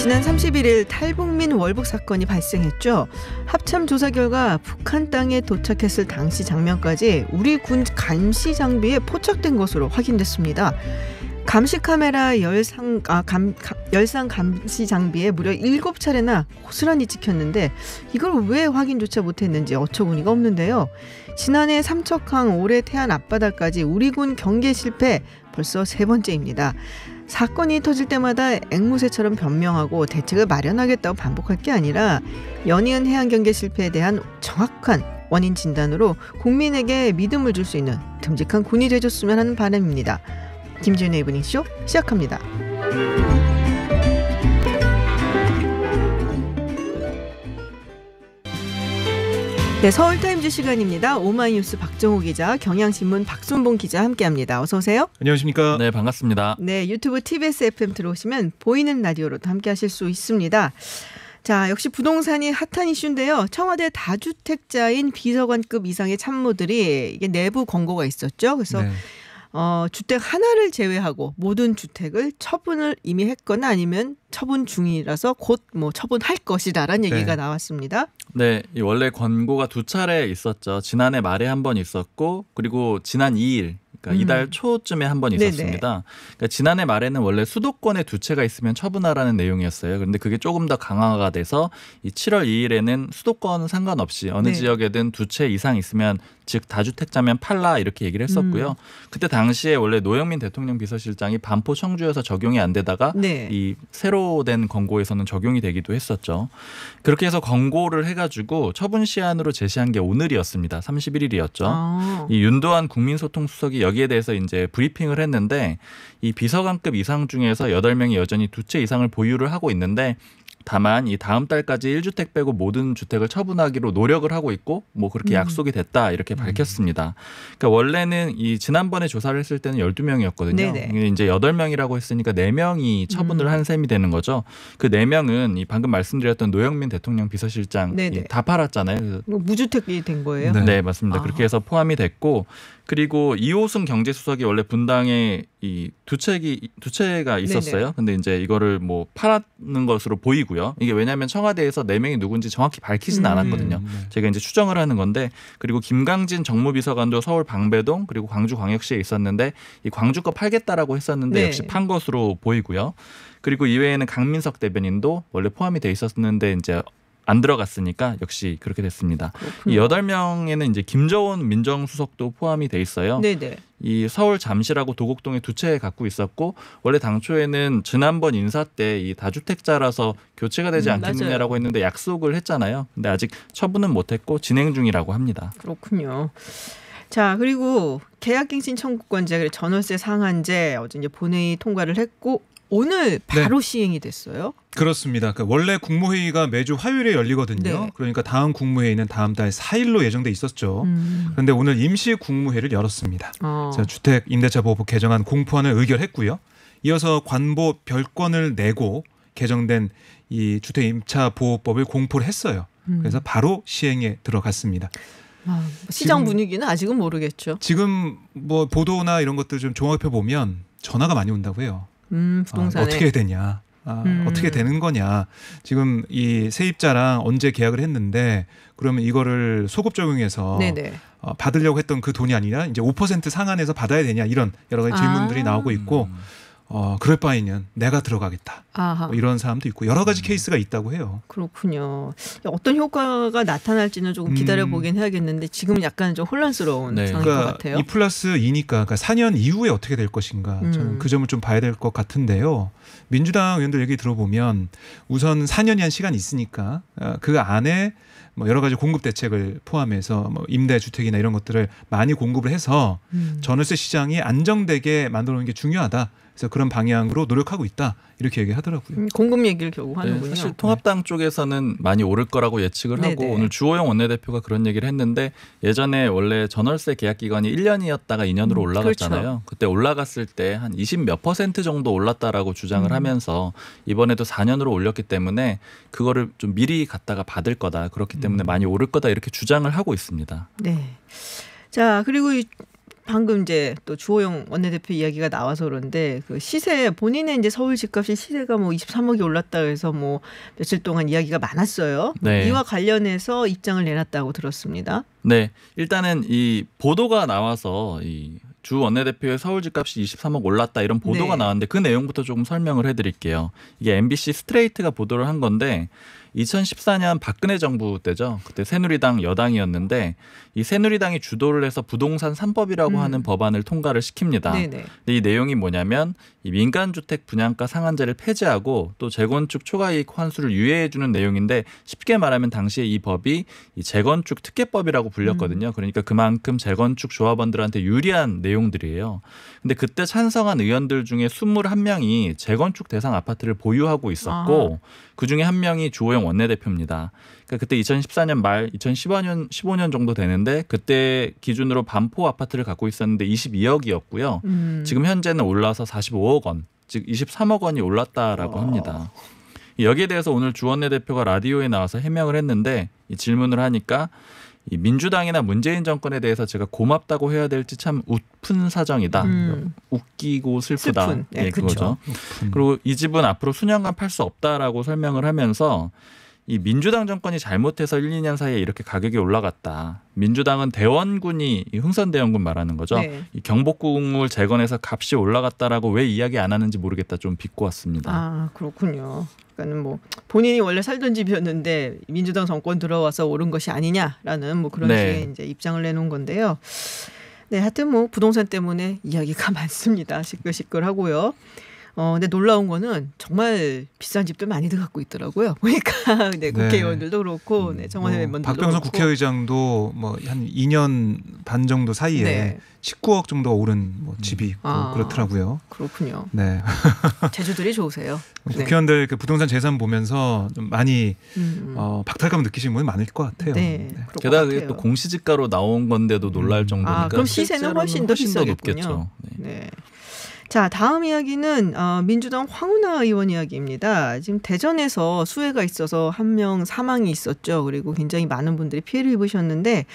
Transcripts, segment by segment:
지난 31일 탈북민 월북 사건이 발생했죠. 합참 조사 결과 북한 땅에 도착했을 당시 장면까지 우리 군 감시 장비에 포착된 것으로 확인됐습니다. 감시 카메라 열상 감시 장비에 무려 7차례나 고스란히 찍혔는데 이걸 왜 확인조차 못했는지 어처구니가 없는데요. 지난해 삼척항 올해 태안 앞바다까지 우리 군 경계 실패 벌써 3번째입니다. 사건이 터질 때마다 앵무새처럼 변명하고 대책을 마련하겠다고 반복할 게 아니라 연이은 해안 경계 실패에 대한 정확한 원인 진단으로 국민에게 믿음을 줄 수 있는 듬직한 군이 되줬으면 하는 바람입니다. 김지윤의 이브닝쇼 시작합니다. 네, 서울타임즈 시간입니다. 오마이뉴스 박정호 기자, 경향신문 박순봉 기자 함께합니다. 어서 오세요. 안녕하십니까. 네, 반갑습니다. 네, 유튜브 TBS FM 들어오시면 보이는 라디오로도 함께하실 수 있습니다. 자, 역시 부동산이 핫한 이슈인데요. 청와대 다주택자인 비서관급 이상의 참모들이 이게 내부 권고가 있었죠. 그래서 네. 주택 하나를 제외하고 모든 주택을 처분을 이미 했거나 아니면 처분 중이라서 곧 처분할 것이다라는 얘기가 나왔습니다. 네, 원래 권고가 2차례 있었죠. 지난해 말에 한 번 있었고 그리고 지난 2일 그러니까 이달 초쯤에 한 번 있었습니다. 그러니까 지난해 말에는 원래 수도권에 2채가 있으면 처분하라는 내용이었어요. 그런데 그게 조금 더 강화가 돼서 이 7월 2일에는 수도권 상관없이 어느 지역에든 2채 이상 있으면 즉 다주택자면 팔라 이렇게 얘기를 했었고요. 그때 당시에 원래 노영민 대통령 비서실장이 반포 청주여서 적용이 안 되다가 이 새로 된 권고에서는 적용이 되기도 했었죠. 그렇게 해서 권고를 해가지고 처분 시한으로 제시한 게 오늘이었습니다. 31일이었죠. 이 윤도한 국민소통수석이 여기에 대해서 이제 브리핑을 했는데 이 비서관급 이상 중에서 8명이 여전히 2채 이상을 보유를 하고 있는데 다만 이 다음 달까지 1주택 빼고 모든 주택을 처분하기로 노력을 하고 있고 그렇게 약속이 됐다 이렇게 밝혔습니다. 그러니까 원래는 이 지난번에 조사를 했을 때는 12명이었거든요. 이제 8명이라고 했으니까 4명이 처분을 한 셈이 되는 거죠. 그 4명은 이 방금 말씀드렸던 노영민 대통령 비서실장 다 팔았잖아요. 무주택이 된 거예요? 네, 맞습니다. 그렇게 해서 포함이 됐고 그리고 이호승 경제수석이 원래 분당에 이 2채가 있었어요. 근데 이제 이거를 팔았는 것으로 보이고요. 이게 왜냐하면 청와대에서 4명이 누군지 정확히 밝히진 않았거든요. 제가 이제 추정을 하는 건데 그리고 김강진 정무비서관도 서울 방배동 그리고 광주광역시에 있었는데 이 광주 거 팔겠다라고 했었는데 역시 판 것으로 보이고요. 그리고 이외에는 강민석 대변인도 원래 포함이 돼 있었는데 이제 안 들어갔으니까 역시 그렇게 됐습니다. 그렇군요. 이 8명에는 이제 김저원 민정수석도 포함이 돼 있어요. 이 서울 잠실하고 도곡동에 2채 갖고 있었고 원래 당초에는 지난번 인사 때 이 다주택자라서 교체가 되지 않겠느냐라고 했는데 약속을 했잖아요. 근데 아직 처분은 못했고 진행 중이라고 합니다. 그렇군요. 자, 그리고 계약갱신 청구권자 전월세 상한제 어제 이제 본회의 통과를 했고 오늘 바로 시행이 됐어요. 그렇습니다. 원래 국무회의가 매주 화요일에 열리거든요. 그러니까 다음 국무회의는 다음 달 4일로 예정돼 있었죠. 그런데 오늘 임시 국무회의를 열었습니다. 주택 임대차 보호법 개정안 공포안을 의결했고요. 이어서 관보 별건을 내고 개정된 이 주택 임차 보호법을 공포를 했어요. 그래서 바로 시행에 들어갔습니다. 시장 분위기는 아직은 모르겠죠. 지금 보도나 이런 것들 좀 종합해 보면 전화가 많이 온다고 해요. 부동산에 어떻게 되냐, 어떻게 되는 거냐. 지금 이 세입자랑 언제 계약을 했는데 그러면 이거를 소급 적용해서 받으려고 했던 그 돈이 아니라 이제 5% 상한해서 받아야 되냐 이런 여러 가지 질문들이 나오고 있고 그럴 바에는 내가 들어가겠다. 이런 사람도 있고 여러 가지 케이스가 있다고 해요. 그렇군요. 어떤 효과가 나타날지는 조금 기다려보긴 해야겠는데 지금은 약간 좀 혼란스러운 상황인 것 같아요. 2+2니까 그러니까 4년 이후에 어떻게 될 것인가. 저는 그 점을 좀 봐야 될 것 같은데요. 민주당 의원들 얘기 들어보면 우선 4년이 한 시간이 있으니까 그 안에 여러 가지 공급 대책을 포함해서 임대주택이나 이런 것들을 많이 공급을 해서 전월세 시장이 안정되게 만들어 놓는 게 중요하다. 그래서 그런 방향으로 노력하고 있다. 이렇게 얘기하더라고요. 공급 얘기를 결국 하는군요. 사실 통합당 쪽에서는 많이 오를 거라고 예측을 하고 오늘 주호영 원내대표가 그런 얘기를 했는데 예전에 원래 전월세 계약 기간이 1년이었다가 2년으로 올라갔잖아요. 그때 올라갔을 때 한 20몇 % 정도 올랐다라고 주장을 하면서 이번에도 4년으로 올렸기 때문에 그거를 좀 미리 갖다가 받을 거다. 그렇기 때문에 많이 오를 거다 이렇게 주장을 하고 있습니다. 네. 자, 그리고 방금 이제 또 주호영 원내대표 이야기가 나와서 그런데 그 시세 본인의 이제 서울 집값이 시세가 뭐 23억이 올랐다 해서 뭐 며칠 동안 이야기가 많았어요. 네. 이와 관련해서 입장을 내놨다고 들었습니다. 네, 일단은 이 보도가 나와서 이 주 원내대표의 서울 집값이 23억 올랐다 이런 보도가 네. 나왔는데 그 내용부터 조금 설명을 해드릴게요. 이게 MBC 스트레이트가 보도를 한 건데 2014년 박근혜 정부 때죠. 그때 새누리당 여당이었는데 이 새누리당이 주도를 해서 부동산 3법이라고 하는 법안을 통과를 시킵니다. 네네. 근데 이 내용이 뭐냐면 이 민간주택 분양가 상한제를 폐지하고 또 재건축 초과이익 환수를 유예해 주는 내용인데 쉽게 말하면 당시에 이 법이 이 재건축 특례법이라고 불렸거든요. 그러니까 그만큼 재건축 조합원들한테 유리한 내용들이에요. 근데 그때 찬성한 의원들 중에 21명이 재건축 대상 아파트를 보유하고 있었고 그중에 한 명이 주호영 원내대표입니다. 그러니까 그때 2014년 말 2015년 정도 되는데 그때 기준으로 반포 아파트를 갖고 있었는데 22억이었고요. 지금 현재는 올라서 45억 원, 즉 23억 원이 올랐다라고 합니다. 여기에 대해서 오늘 주 원내대표가 라디오에 나와서 해명을 했는데 이 질문을 하니까 이 민주당이나 문재인 정권에 대해서 제가 고맙다고 해야 될지 참 웃픈 사정이다. 웃기고 슬프다. 슬픈. 네, 예, 그거죠. 그렇죠. 그리고 이 집은 앞으로 수년간 팔 수 없다라고 설명을 하면서 이 민주당 정권이 잘못해서 1, 2년 사이에 이렇게 가격이 올라갔다. 민주당은 대원군이 흥선대원군 말하는 거죠. 네. 이 경복궁을 재건해서 값이 올라갔다라고 왜 이야기 안 하는지 모르겠다. 좀 비꼬았습니다. 아 그렇군요. 그러니까는 뭐 본인이 원래 살던 집이었는데 민주당 정권 들어와서 오른 것이 아니냐라는 뭐 그런 네. 식의 이제 입장을 내놓은 건데요. 네, 하여튼 뭐 부동산 때문에 이야기가 많습니다. 시끌시끌하고요. 근데 놀라운 거는 정말 비싼 집들 많이들 갖고 있더라고요. 보니까 네, 국회의원들도 그렇고, 네, 정원회 의원들도 박병석 그렇고. 국회의장도 뭐 한 2년 반 정도 사이에 네. 19억 정도 오른 뭐 집이 있고 그렇더라고요. 그렇군요. 네. 재주들이 좋으세요. 네. 국회의원들 그 부동산 재산 보면서 좀 많이 박탈감 느끼시는 분이 많을 것 같아요. 네. 네. 그럴 게다가 것 그게 같아요. 또 공시지가로 나온 건데도 놀랄 정도니까. 그럼 시세는 훨씬 더 비싸겠군요. 높겠죠. 네. 네. 자, 다음 이야기는 민주당 황운하 의원 이야기입니다. 지금 대전에서 수해가 있어서 한 명 사망이 있었죠. 그리고 굉장히 많은 분들이 피해를 입으셨는데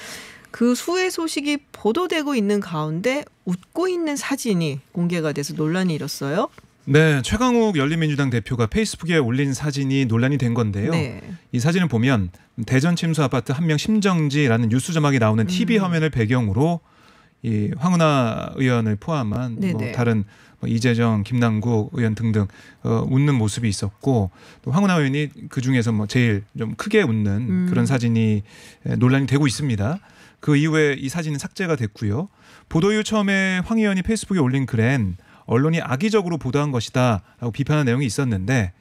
그 수해 소식이 보도되고 있는 가운데 웃고 있는 사진이 공개가 돼서 논란이 일었어요. 네, 최강욱 열린민주당 대표가 페이스북에 올린 사진이 논란이 된 건데요. 네. 이 사진을 보면 대전 침수 아파트 한 명 심정지라는 뉴스 자막이 나오는 TV 화면을 배경으로 이 황운하 의원을 포함한 뭐 다른 이재정, 김남국 의원 등등 웃는 모습이 있었고 또 황운하 의원이 그 중에서 뭐 제일 좀 크게 웃는 그런 사진이 논란이 되고 있습니다. 그 이후에 이 사진은 삭제가 됐고요. 보도 이후 처음에 황 의원이 페이스북에 올린 글엔 언론이 악의적으로 보도한 것이다라고 비판한 내용이 있었는데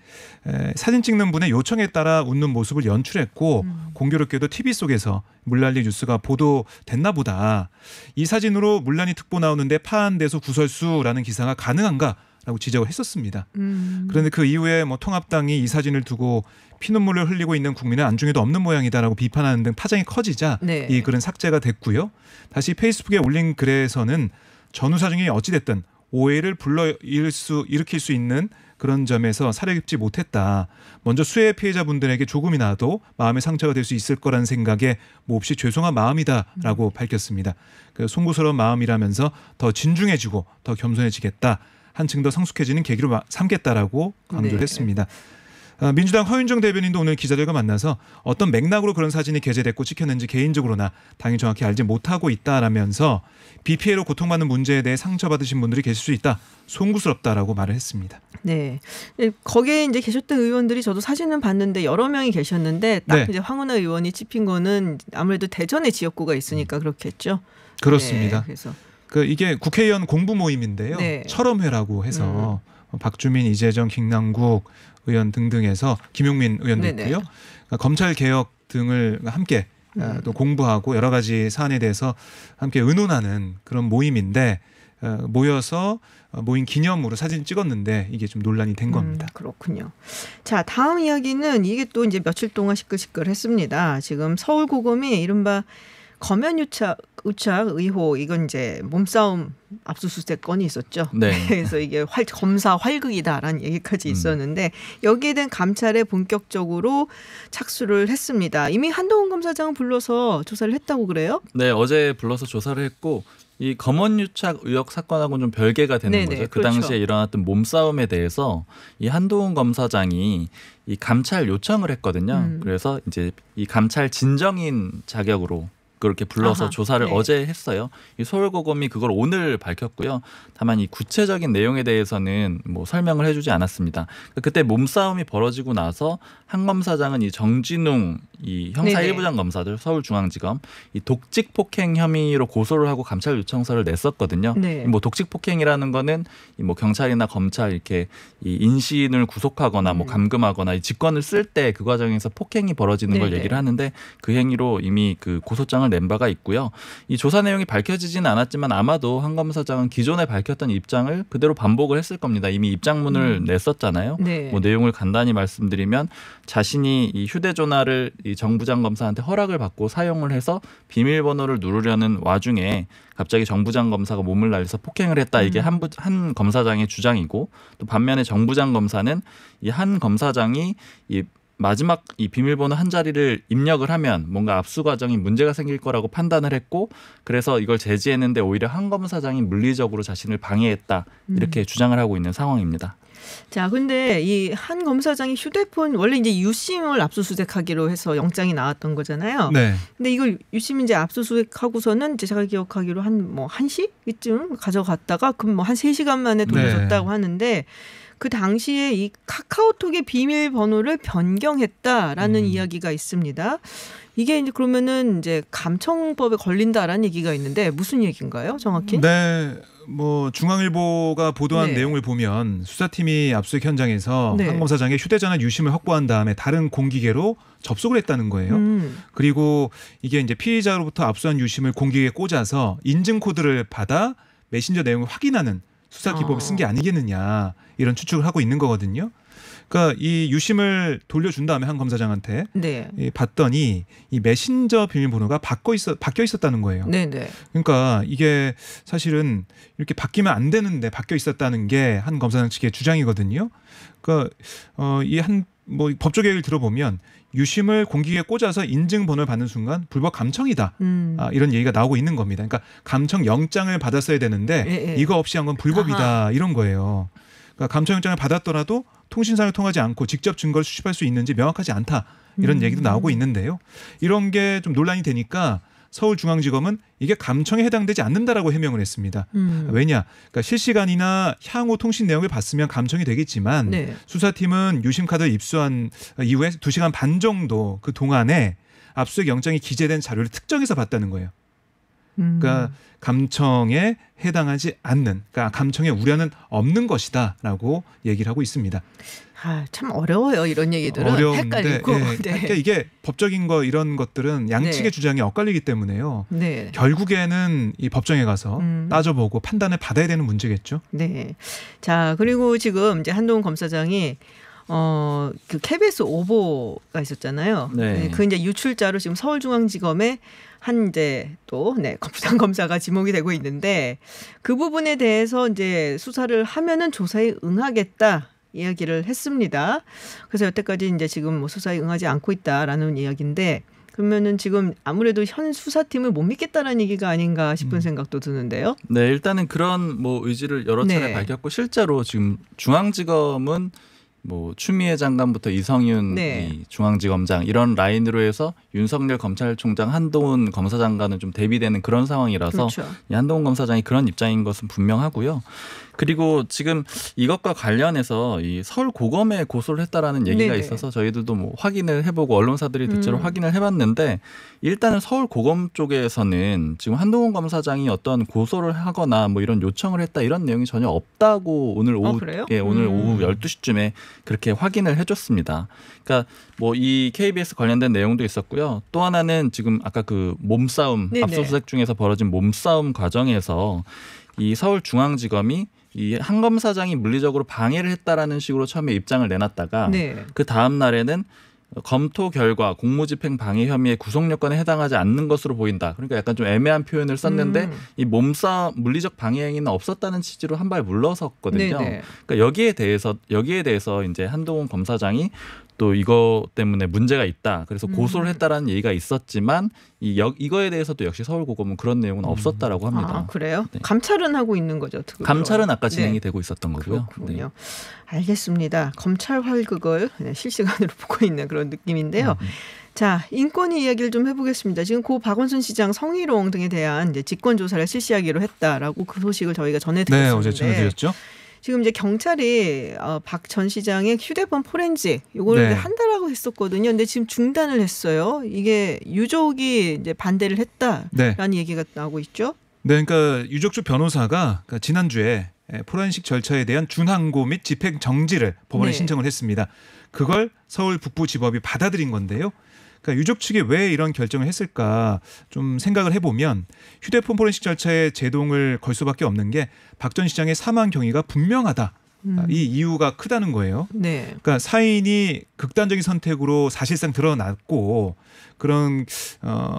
사진 찍는 분의 요청에 따라 웃는 모습을 연출했고 공교롭게도 TV 속에서 물난리 뉴스가 보도됐나 보다. 이 사진으로 물난리 특보 나오는데 파한대소 구설수라는 기사가 가능한가라고 지적을 했었습니다. 그런데 그 이후에 뭐 통합당이 이 사진을 두고 피눈물을 흘리고 있는 국민은 안중에도 없는 모양이다라고 비판하는 등 파장이 커지자 네. 이 글은 삭제가 됐고요. 다시 페이스북에 올린 글에서는 전후 사정이 어찌됐든 오해를 일으킬 수 있는 그런 점에서 사려 깊지 못했다. 먼저 수해 피해자분들에게 조금이나도 마음의 상처가 될 수 있을 거라는 생각에 몹시 죄송한 마음이다라고 밝혔습니다. 그 송구스러운 마음이라면서 더 진중해지고 더 겸손해지겠다. 한층 더 성숙해지는 계기로 삼겠다라고 강조를 했습니다. 민주당 허윤정 대변인도 오늘 기자들과 만나서 어떤 맥락으로 그런 사진이 게재됐고 찍혔는지 개인적으로나 당이 정확히 알지 못하고 있다라면서 비 피해로 고통받는 문제에 대해 상처받으신 분들이 계실 수 있다. 송구스럽다라고 말을 했습니다. 네. 거기에 이제 계셨던 의원들이 저도 사진은 봤는데 여러 명이 계셨는데 딱 이제 황운하 의원이 찍힌 거는 아무래도 대전의 지역구가 있으니까 그렇겠죠. 그렇습니다. 네, 그래서 이게 국회의원 공부 모임인데요. 네. 철험회라고 해서 박주민, 이재정, 김남국 의원 등등에서 김용민 의원도 있고요. 그러니까 검찰 개혁 등을 함께 또 공부하고 여러 가지 사안에 대해서 함께 의논하는 그런 모임인데 모여서 모인 기념으로 사진 찍었는데 이게 좀 논란이 된 겁니다. 그렇군요. 자, 다음 이야기는 이게 또 이제 며칠 동안 시끌시끌했습니다. 지금 서울고검이 이른바 검연 유착 의혹 이건 이제 몸싸움 압수수색 건이 있었죠. 네. 그래서 이게 검사 활극이다라는 얘기까지 있었는데 여기에 대한 감찰에 본격적으로 착수를 했습니다. 이미 한동훈 검사장을 불러서 조사를 했다고 그래요? 네, 어제 불러서 조사를 했고 이 검언유착 의혹 사건하고는 좀 별개가 되는 네네, 거죠. 그 그렇죠. 당시에 일어났던 몸싸움에 대해서 이 한동훈 검사장이 이 감찰 요청을 했거든요. 그래서 이제 이 감찰 진정인 자격으로 그렇게 불러서 아하, 조사를 네. 어제 했어요. 이 서울고검이 그걸 오늘 밝혔고요. 다만 이 구체적인 내용에 대해서는 뭐 설명을 해주지 않았습니다. 그때 몸싸움이 벌어지고 나서 한 검사장은 이 정진웅 이 형사 네네. 1부장 검사들 서울중앙지검 이 독직 폭행 혐의로 고소를 하고 감찰 요청서를 냈었거든요. 네. 뭐 독직 폭행이라는 거는 이 뭐 경찰이나 검찰 이렇게 이 인신을 구속하거나 뭐 감금하거나 이 직권을 쓸 때 그 과정에서 폭행이 벌어지는 걸 네네. 얘기를 하는데 그 행위로 이미 그 고소장을 낸 바가 있고요. 이 조사 내용이 밝혀지지는 않았지만 아마도 한 검사장은 기존에 밝혔던 입장을 그대로 반복을 했을 겁니다. 이미 입장문을 냈었잖아요. 네. 뭐 내용을 간단히 말씀드리면 자신이 이 휴대전화를 이 정부장 검사한테 허락을 받고 사용을 해서 비밀번호를 누르려는 와중에 갑자기 정부장 검사가 몸을 날려서 폭행을 했다. 이게 한 검사장의 주장이고 또 반면에 정부장 검사는 이 한 검사장이 이 마지막 이 비밀번호 한 자리를 입력을 하면 뭔가 압수 과정이 문제가 생길 거라고 판단을 했고 그래서 이걸 제지했는데 오히려 한 검사장이 물리적으로 자신을 방해했다. 이렇게 주장을 하고 있는 상황입니다. 자, 근데 이 한 검사장이 휴대폰 원래 이제 유심을 압수수색하기로 해서 영장이 나왔던 거잖아요. 네. 근데 이걸 유심 이제 압수수색하고서는 이제 제가 기억하기로 한 뭐 1시 이쯤 가져갔다가 그럼 뭐 한 3시간 만에 돌려줬다고 네. 하는데 그 당시에 이 카카오톡의 비밀번호를 변경했다라는 이야기가 있습니다. 이게 이제 그러면은 이제 감청법에 걸린다라는 얘기가 있는데 무슨 얘기인가요, 정확히? 네, 뭐 중앙일보가 보도한 네. 내용을 보면 수사팀이 압수수색 현장에서 네. 한 검사장의 휴대전화 유심을 확보한 다음에 다른 공기계로 접속을 했다는 거예요. 그리고 이게 이제 피의자로부터 압수한 유심을 공기계에 꽂아서 인증 코드를 받아 메신저 내용을 확인하는 수사 기법을 쓴 게 아니겠느냐 이런 추측을 하고 있는 거거든요. 그러니까 이 유심을 돌려준 다음에 한 검사장한테 네. 봤더니 이 메신저 비밀번호가 바뀌어 있었다는 거예요. 네네. 그러니까 이게 사실은 이렇게 바뀌면 안 되는데 바뀌어 있었다는 게 한 검사장 측의 주장이거든요. 그러니까 이 한 뭐 법조 계획을 들어보면 유심을 공기계에 꽂아서 인증 번호를 받는 순간 불법 감청이다. 이런 얘기가 나오고 있는 겁니다. 그러니까 감청 영장을 받았어야 되는데 예. 이거 없이 한 건 불법이다. 이런 거예요. 그러니까 감청 영장을 받았더라도 통신사를 통하지 않고 직접 증거를 수집할 수 있는지 명확하지 않다. 이런 얘기도 나오고 있는데요. 이런 게 좀 논란이 되니까 서울중앙지검은 이게 감청에 해당되지 않는다라고 해명을 했습니다. 왜냐? 그러니까 실시간이나 향후 통신 내용을 봤으면 감청이 되겠지만 네. 수사팀은 유심 카드를 입수한 이후에 2시간 반 정도 그 동안에 압수수색 영장이 기재된 자료를 특정해서 봤다는 거예요. 그러니까 감청에 해당하지 않는, 그러니까 감청의 우려는 없는 것이다라고 얘기를 하고 있습니다. 아, 참 어려워요, 이런 얘기들은. 어려운데, 헷갈리고. 네. 그러니까 이게 법적인 거 이런 것들은 양측의 네. 주장이 엇갈리기 때문에요. 네. 결국에는 이 법정에 가서 따져보고 판단을 받아야 되는 문제겠죠. 네. 자, 그리고 지금 이제 한동훈 검사장이 그 KBS 오보가 있었잖아요. 네. 그 이제 유출자로 지금 서울중앙지검에 한 이제 또 부장 검사가 지목이 되고 있는데 그 부분에 대해서 이제 수사를 하면은 조사에 응하겠다. 이야기를 했습니다. 그래서 여태까지 이제 지금 뭐 수사에 응하지 않고 있다라는 이야기인데 그러면은 지금 아무래도 현 수사팀을 못 믿겠다라는 얘기가 아닌가 싶은 생각도 드는데요. 네, 일단은 그런 뭐 의지를 여러 차례 네. 밝혔고 실제로 지금 중앙지검은 뭐 추미애 장관부터 이성윤 네. 이 중앙지검장 이런 라인으로 해서 윤석열 검찰총장 한동훈 검사장과는 좀 대비되는 그런 상황이라서 그렇죠. 이 한동훈 검사장이 그런 입장인 것은 분명하고요. 그리고 지금 이것과 관련해서 이 서울고검에 고소를 했다라는 얘기가 네네. 있어서 저희들도 뭐 확인을 해보고 언론사들이 대체로 확인을 해봤는데 일단은 서울고검 쪽에서는 지금 한동훈 검사장이 어떤 고소를 하거나 뭐 이런 요청을 했다 이런 내용이 전혀 없다고 오늘 오후 그래요? 예, 오늘 오후 12시쯤에 그렇게 확인을 해줬습니다. 그러니까 뭐 이 KBS 관련된 내용도 있었고요. 또 하나는 지금 아까 그 몸싸움 네네. 압수수색 중에서 벌어진 몸싸움 과정에서 이 서울중앙지검이 이 한 검사장이 물리적으로 방해를 했다라는 식으로 처음에 입장을 내놨다가 네. 그 다음 날에는 검토 결과 공무집행 방해 혐의의 구속 여건에 해당하지 않는 것으로 보인다. 그러니까 약간 좀 애매한 표현을 썼는데 이 몸싸움 물리적 방해 행위는 없었다는 취지로 한 발 물러섰거든요. 네네. 그러니까 여기에 대해서 이제 한동훈 검사장이 또 이거 때문에 문제가 있다. 그래서 고소를 했다라는 얘기가 있었지만 이거에 대해서도 역시 서울고검은 그런 내용은 없었다라고 합니다. 아, 그래요? 네. 감찰은 하고 있는 거죠? 감찰은 아까 진행이 네. 되고 있었던 거고요. 그렇군요. 네. 알겠습니다. 검찰 활극을 실시간으로 보고 있는 그런 느낌인데요. 자, 인권위 이야기를 좀 해보겠습니다. 지금 고 박원순 시장 성희롱 등에 대한 이제 직권 조사를 실시하기로 했다라고 그 소식을 저희가 전해드렸는데, 네, 어제 전해드렸죠. 지금 이제 경찰이 박 전 시장의 휴대폰 포렌식 이걸 네. 한다라고 했었거든요. 근데 지금 중단을 했어요. 이게 유족이 이제 반대를 했다라는 얘기가 나오고 있죠. 네, 그러니까 유족 측 변호사가 지난주에 포렌식 절차에 대한 준항고 및 집행 정지를 법원에 신청을 했습니다. 그걸 서울 북부지법이 받아들인 건데요. 그러니까 유족 측이 왜 이런 결정을 했을까 좀 생각을 해보면 휴대폰 포렌식 절차에 제동을 걸 수밖에 없는 게 박 전 시장의 사망 경위가 분명하다. 이 이유가 크다는 거예요. 네. 그러니까 사인이 극단적인 선택으로 사실상 드러났고 그런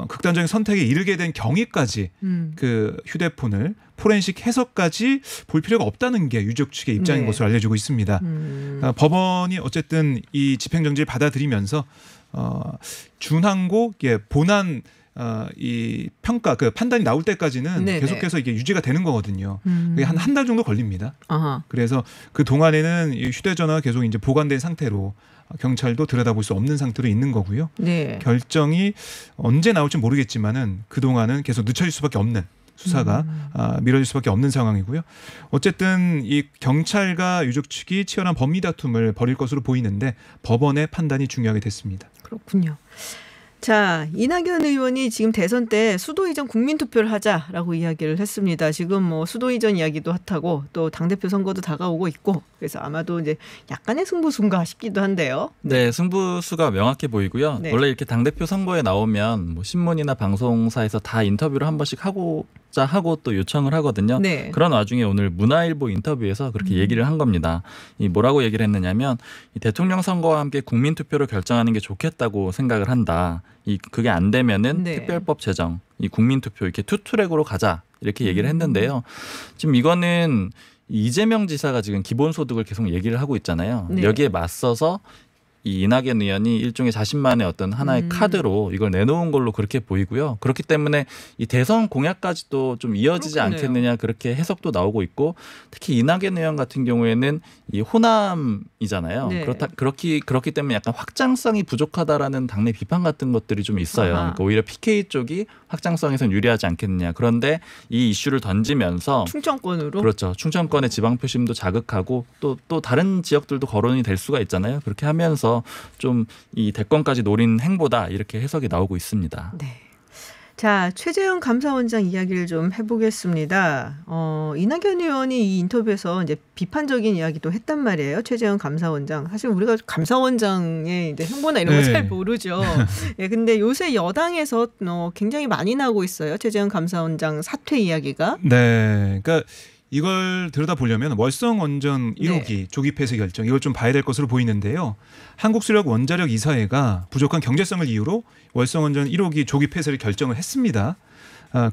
극단적인 선택에 이르게 된 경위까지 그 휴대폰을 포렌식 해석까지 볼 필요가 없다는 게 유족 측의 입장인 것으로 알려지고 있습니다. 그러니까 법원이 어쨌든 이 집행정지를 받아들이면서 준항고 본안 이 평가 그 판단이 나올 때까지는 계속해서 이게 유지가 되는 거거든요. 그게 한 달 정도 걸립니다. 아하. 그래서 그 동안에는 이 휴대전화가 계속 이제 보관된 상태로 경찰도 들여다볼 수 없는 상태로 있는 거고요. 네. 결정이 언제 나올지 모르겠지만은 그 동안은 계속 늦춰질 수밖에 없는 수사가 미뤄질 수밖에 없는 상황이고요. 어쨌든 이 경찰과 유족 측이 치열한 법리 다툼을 벌일 것으로 보이는데 법원의 판단이 중요하게 됐습니다. 그렇군요. 자, 이낙연 의원이 지금 대선 때 수도 이전 국민투표를 하자라고 이야기를 했습니다. 지금 뭐 수도 이전 이야기도 핫하고 또 당대표 선거도 다가오고 있고 그래서 아마도 이제 약간의 승부수인가 싶기도 한데요. 네, 승부수가 명확해 보이고요. 네. 원래 이렇게 당대표 선거에 나오면 뭐 신문이나 방송사에서 다 인터뷰를 한 번씩 하고자 하고 또 요청을 하거든요. 네. 그런 와중에 오늘 문화일보 인터뷰에서 그렇게 얘기를 한 겁니다. 이 뭐라고 얘기를 했느냐면 이 대통령 선거와 함께 국민투표로 결정하는 게 좋겠다고 생각을 한다. 그게 안 되면은 특별법 제정, 이 국민투표 이렇게 투트랙으로 가자 이렇게 얘기를 했는데요. 지금 이거는 이재명 지사가 지금 기본소득을 계속 얘기를 하고 있잖아요. 네. 여기에 맞서서 이 이낙연 의원이 일종의 자신만의 어떤 하나의 카드로 이걸 내놓은 걸로 그렇게 보이고요. 그렇기 때문에 이 대선 공약까지도 좀 이어지지 않겠느냐 그렇게 해석도 나오고 있고 특히 이낙연 의원 같은 경우에는 이 호남이잖아요. 네. 그렇기 때문에 약간 확장성이 부족하다라는 당내 비판 같은 것들이 좀 있어요. 그러니까 오히려 PK 쪽이 확장성에선 유리하지 않겠느냐. 그런데 이 이슈를 던지면서 충청권으로 그렇죠. 충청권의 지방 표심도 자극하고 또 다른 지역들도 거론이 될 수가 있잖아요. 그렇게 하면서 좀 이 대권까지 노린 행보다 이렇게 해석이 나오고 있습니다. 네. 자, 최재형 감사원장 이야기를 좀 해보겠습니다. 이낙연 의원이 이 인터뷰에서 이제 비판적인 이야기도 했단 말이에요. 최재형 감사원장. 사실 우리가 감사원장의 이제 행보나 이런 거 잘 모르죠. 예, 근데 요새 여당에서 굉장히 많이 나오고 있어요. 최재형 감사원장 사퇴 이야기가. 네, 그러니까. 이걸 들여다보려면 월성원전 1호기 조기 폐쇄 결정 이걸 좀 봐야 될 것으로 보이는데요. 한국수력 원자력 이사회가 부족한 경제성을 이유로 월성원전 1호기 조기 폐쇄를 결정을 했습니다.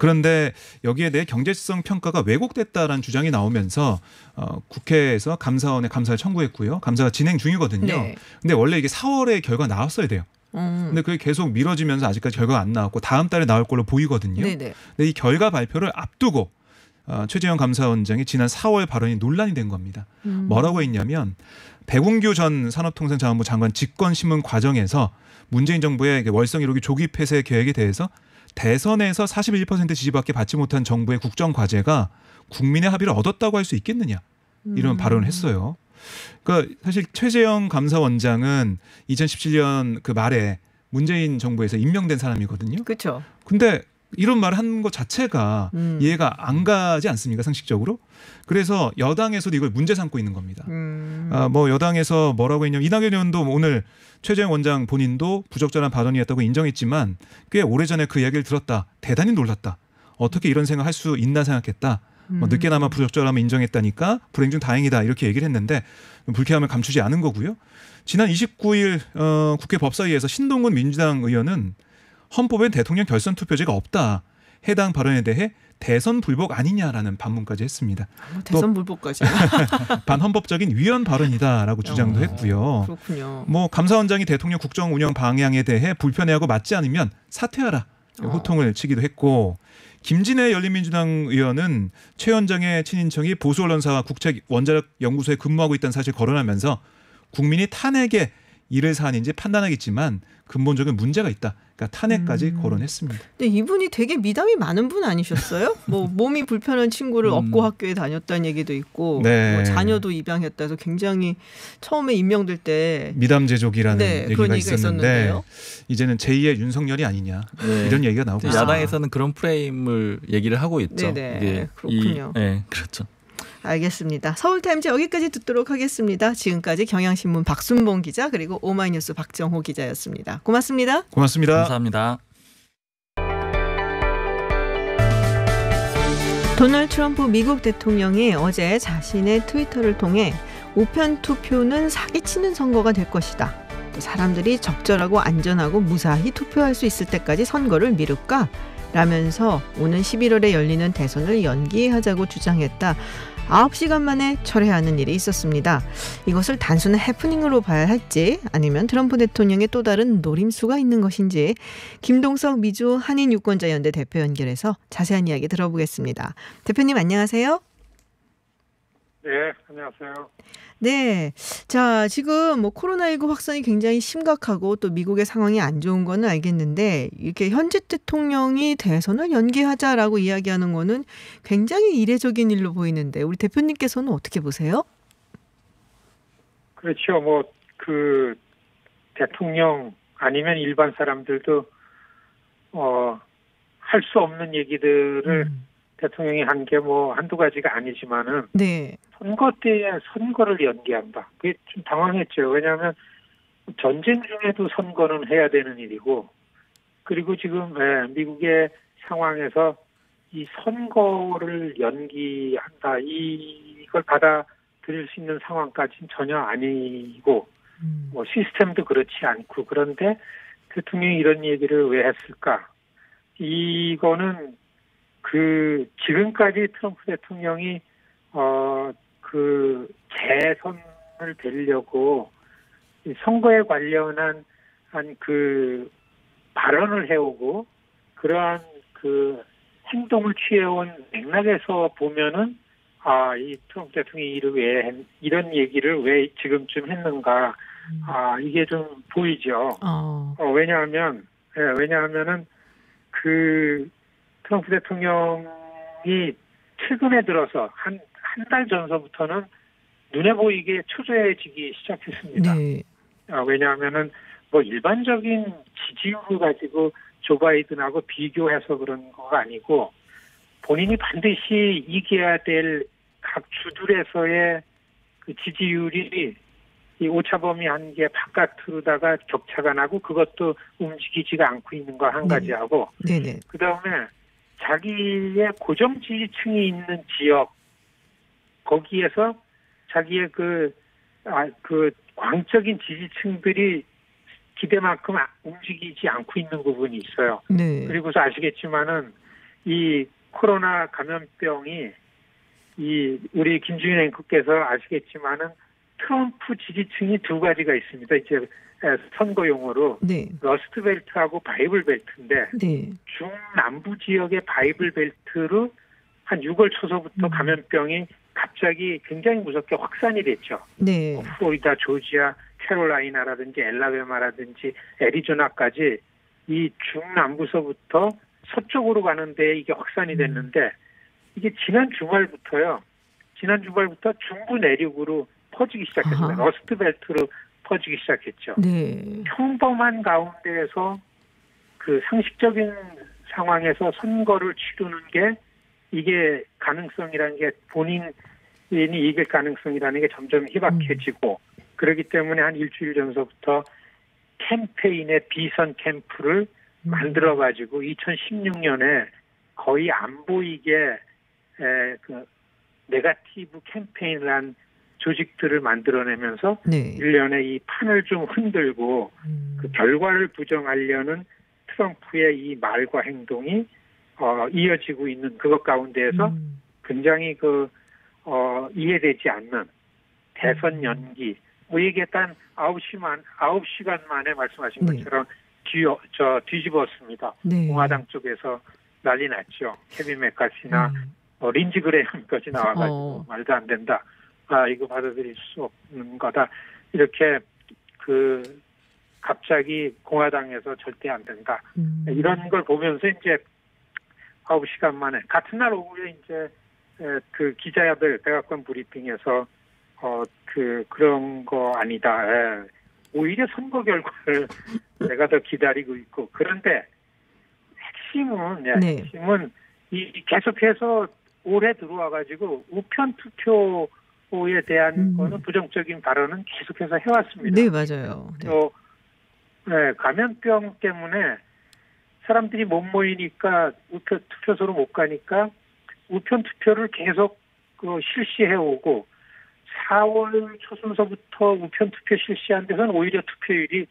그런데 여기에 대해 경제성 평가가 왜곡됐다라는 주장이 나오면서 국회에서 감사원에 감사를 청구했고요. 감사가 진행 중이거든요. 네. 근데 원래 이게 4월에 결과 나왔어야 돼요. 근데 그게 계속 미뤄지면서 아직까지 결과가 안 나왔고 다음 달에 나올 걸로 보이거든요. 네네. 근데 이 결과 발표를 앞두고 최재형 감사원장이 지난 4월 발언이 논란이 된 겁니다. 뭐라고 했냐면 백운규 전 산업통상자원부 장관 직권심문 과정에서 문재인 정부의 월성 1호기 조기 폐쇄 계획에 대해서 대선에서 41% 지지밖에 받지 못한 정부의 국정과제가 국민의 합의를 얻었다고 할 수 있겠느냐 이런 발언을 했어요. 그러니까 사실 최재형 감사원장은 2017년 그 말에 문재인 정부에서 임명된 사람이거든요. 그렇죠. 근데 이런 말을 하는 것 자체가 이해가 안 가지 않습니까? 상식적으로. 그래서 여당에서도 이걸 문제 삼고 있는 겁니다. 뭐 여당에서 뭐라고 했냐면 이낙연 의원도 오늘 최재형 원장 본인도 부적절한 발언이었다고 인정했지만 꽤 오래전에 그 이야기를 들었다. 대단히 놀랐다. 어떻게 이런 생각할 수 있나 생각했다. 뭐 늦게나마 부적절함을 인정했다니까 불행 중 다행이다 이렇게 얘기를 했는데 불쾌함을 감추지 않은 거고요. 지난 29일 국회 법사위에서 신동근 민주당 의원은 헌법엔 대통령 결선 투표제가 없다. 해당 발언에 대해 대선 불복 아니냐라는 반문까지 했습니다. 대선 불복까지. 반헌법적인 위헌 발언이다라고 주장도 했고요. 그렇군요. 뭐 감사원장이 대통령 국정 운영 방향에 대해 불편해하고 맞지 않으면 사퇴하라 호통을 치기도 했고 김진애 열린민주당 의원은 최 원장의 친인척이 보수 언론사와 국책 원자력 연구소에 근무하고 있다는 사실 거론하면서 국민이 탄핵에 이를 사안인지 판단하겠지만 근본적인 문제가 있다. 그러니까 탄핵까지 거론했습니다. 근데 이분이 되게 미담이 많은 분 아니셨어요? 뭐 몸이 불편한 친구를 업고 학교에 다녔다는 얘기도 있고 네. 뭐 자녀도 입양했다 해서 굉장히 처음에 임명될 때 미담제족이라는 얘기가 있었는데 있었는데요. 이제는 제2의 윤석열이 아니냐 이런 얘기가 나오고 있습니다. 야당에서는 그런 프레임을 얘기를 하고 있죠. 네네. 이게 그렇군요. 네, 그렇죠. 알겠습니다. 서울타임즈 여기까지 듣도록 하겠습니다. 지금까지 경향신문 박순봉 기자 그리고 오마이뉴스 박정호 기자였습니다. 고맙습니다. 고맙습니다. 감사합니다. 도널드 트럼프 미국 대통령이 어제 자신의 트위터를 통해 우편 투표는 사기치는 선거가 될 것이다. 또 사람들이 적절하고 안전하고 무사히 투표할 수 있을 때까지 선거를 미룰까? 라면서 오는 11월에 열리는 대선을 연기하자고 주장했다. 9시간 만에 철회하는 일이 있었습니다. 이것을 단순한 해프닝으로 봐야 할지 아니면 트럼프 대통령의 또 다른 노림수가 있는 것인지 김동석 미주 한인유권자연대 대표 연결해서 자세한 이야기 들어보겠습니다. 대표님 안녕하세요. 네, 안녕하세요. 네. 자, 지금 뭐 코로나19 확산이 굉장히 심각하고 또 미국의 상황이 안 좋은 거는 알겠는데 이렇게 현재 대통령이 대선을 연기하자라고 이야기하는 거는 굉장히 이례적인 일로 보이는데 우리 대표님께서는 어떻게 보세요? 그렇죠. 뭐 그 대통령 아니면 일반 사람들도 할 수 없는 얘기들을 대통령이 한 게 뭐 한두 가지가 아니지만은 네. 선거 때에 선거를 연기한다. 그게 좀 당황했죠. 왜냐하면 전쟁 중에도 선거는 해야 되는 일이고 그리고 지금 미국의 상황에서 이 선거를 연기한다. 이걸 받아들일 수 있는 상황까지는 전혀 아니고 뭐 시스템도 그렇지 않고 그런데 대통령이 이런 얘기를 왜 했을까? 이거는 그 지금까지 트럼프 대통령이 그 재선을 되려고 선거에 관련한 그 발언을 해오고 그러한 그 행동을 취해온 맥락에서 보면은 이 트럼프 대통령이 이런 얘기를 왜 지금쯤 했는가 이게 좀 보이죠. 왜냐하면은 그 트럼프 대통령이 최근에 들어서 한 달 전서부터는 눈에 보이게 초조해지기 시작했습니다. 네. 왜냐하면은 뭐 일반적인 지지율을 가지고 조 바이든하고 비교해서 그런 거가 아니고 본인이 반드시 이겨야 될 각 주들에서의 그 지지율이 이 오차범위 한계 바깥으로다가 격차가 나고 그것도 움직이지가 않고 있는 거 한 가지하고 네네. 그다음에 자기의 고정 지지층이 있는 지역 거기에서 자기의 그 광적인 지지층들이 기대만큼 움직이지 않고 있는 부분이 있어요. 네. 그리고서 아시겠지만은 이 코로나 감염병이 우리 김주인 앵커께서 아시겠지만은 트럼프 지지층이 두 가지가 있습니다. 이제 선거 용어로 네. 러스트 벨트하고 바이블 벨트인데 네. 중남부 지역의 바이블 벨트로 한 6월 초서부터 감염병이 갑자기 굉장히 무섭게 확산이 됐죠. 네. 플로리다, 조지아, 캐롤라이나라든지 엘라베마라든지 애리조나까지 이 중남부서부터 서쪽으로 가는 데에 이게 확산이 됐는데 이게 지난 주말부터 중부 내륙으로 퍼지기 시작했습니다. 러스트 벨트로 퍼지기 시작했죠. 네. 평범한 가운데에서 그 상식적인 상황에서 선거를 치르는 게 이게 가능성이라는 게 본인이 이길 가능성이라는 게 점점 희박해지고 그렇기 때문에 한 일주일 전서부터 캠페인의 비선 캠프를 만들어가지고 2016년에 거의 안 보이게 그 네거티브 캠페인을 한 조직들을 만들어내면서 네. 일련의 이 판을 좀 흔들고 그 결과를 부정하려는 트럼프의 이 말과 행동이 이어지고 있는 그것 가운데에서 굉장히 이해되지 않는 대선 연기, 뭐 이게 단 9시간 만에 말씀하신 네. 것처럼 뒤집었습니다. 네. 공화당 쪽에서 난리 났죠. 케빈 맥카시나 린지 그레이엄까지 나와가지고 말도 안 된다. 이거 받아들일 수 없는 거다. 이렇게 갑자기 공화당에서 절대 안 된다. 이런 걸 보면서 이제 9시간 만에 같은 날 오후에 이제 그 기자들 백악관 브리핑에서 그런 거 아니다. 오히려 선거 결과를 내가 더 기다리고 있고 그런데 핵심은 계속해서 올해 들어와가지고 우편 투표에 대한 거는 부정적인 발언은 계속해서 해왔습니다. 네, 맞아요. 네. 감염병 때문에 사람들이 못 모이니까 우편 투표소로 못 가니까 우편 투표를 계속 실시해오고 4월 초순서부터 우편 투표 실시한 데서는 오히려 투표율이